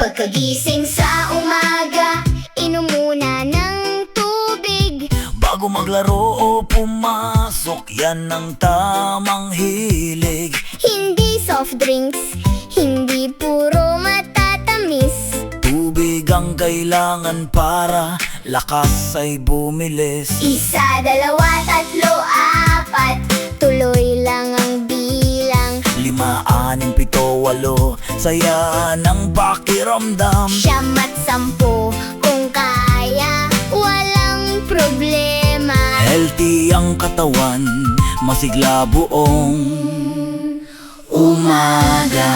Pagkagising sa umaga, inom muna ng tubig. Bago maglaro o pumasok, yan ang tamang hilig. Hindi soft drinks, hindi puro matatamis. Tubig ang kailangan para lakas ay bumilis. Isa, dalawa, tatlo, apat, tuloy lang ang bilang. 5, 6, 7, 8, saya ng pakiramdam. 9 at 10, kung kaya, walang problema. Healthy ang katawan, masigla buong umaga.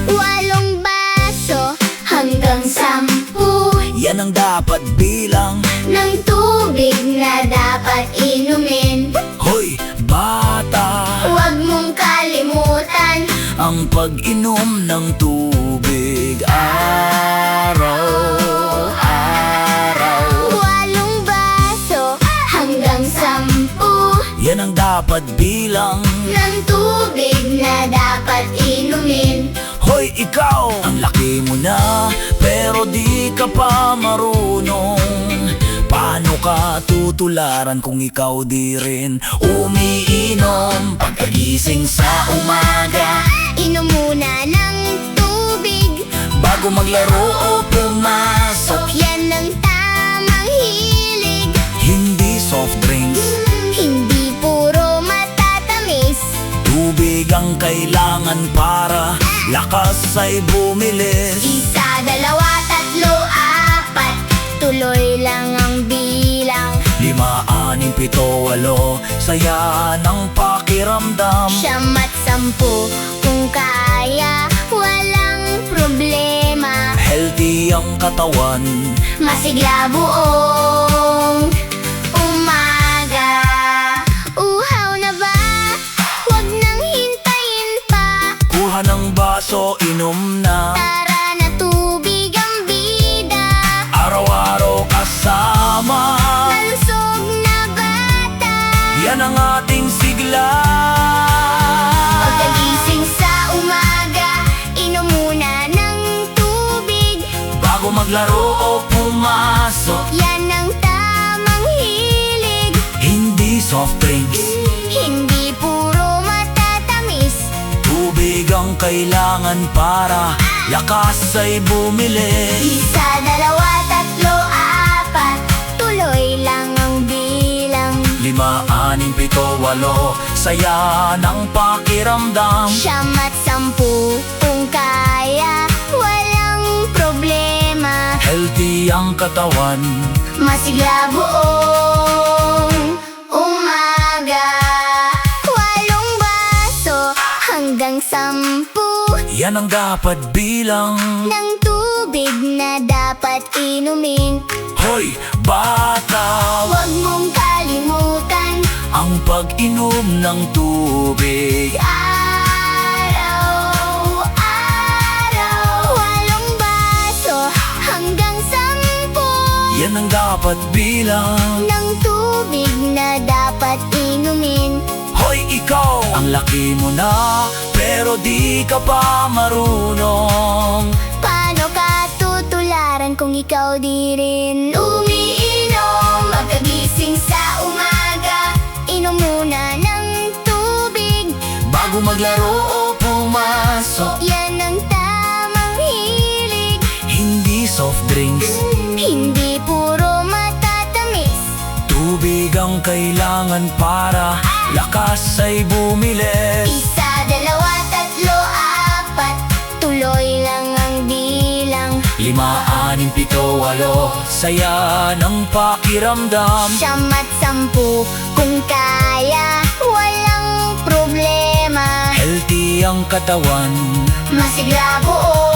Walong baso hanggang 10 Yan ang dapat bilang ng tubig na dapat inumin. Hoy, bata! Huwag mong kalimutan Ang pag-inom ng tubig araw-araw. walong baso hanggang 10 Yan ang dapat bilang ng tubig na dapat inumin. Hoy, ikaw! Ang laki mo na, pero di ka pa marunong. Paano ka tutularan kung ikaw di rin umiinom? Pagkagising sa umaga, Inom muna ng tubig. bago maglaro o pumasok, Yan ang tamang hilig. hindi soft drinks, Hindi puro matatamis. tubig ang kailangan para lakas ay bumilis. Isa, dalawa, tatlo, apat, tuloy lang ang bilang. 5, 6, 7, 8, saya ng pakiramdam. 9 at 10, kung kaya, walang problema. Healthy ang katawan, Masigla buong umaga. Uhaw na ba? Huwag nang hintayin pa. kuha ng baso, inom na. Tara na, tubig ang bida. Araw-araw kasama, Malusog na bata. yan ang ating sigla. Pagkagising sa umaga, inom muna ng tubig. Bago maglaro o pumasok, Yan ang tamang hilig. hindi soft drinks, Hindi puro matatamis. tubig ang kailangan para lakas ay bumilis. Isa, dalawa, tatlo, apat, tuloy lang ang bilang. 5, 6, 7, 8, saya ng pakiramdam. 9 at 10, kung kaya, walang problema. Healthy ang katawan, Masigla buong umaga. Walong baso hanggang 10 yan ang dapat bilang. ng tubig na dapat inumin. Hoy, bata! Huwag mong kalimutan Ang pag-inom ng tubig araw-araw. Walong baso hanggang 10 yan ang dapat bilang. ng tubig na dapat inumin. Hoy, ikaw! Ang laki mo na, pero di ka pa marunong. Paano ka tutularan kung ikaw di rin umiinom? Pagkagising sa umaga, inom muna ng tubig. Bago maglaro o pumasok, Yan ang tamang hilig. hindi soft drinks, Hindi puro matatamis. tubig ang kailangan para lakas ay bumilis. Isa, dalawa, tatlo, apat, tuloy lang ang bilang. 5, 6, 7, 8, saya ng pakiramdam. 9 at 10, kung kaya, walang problema. Healthy ang katawan, Masigla buong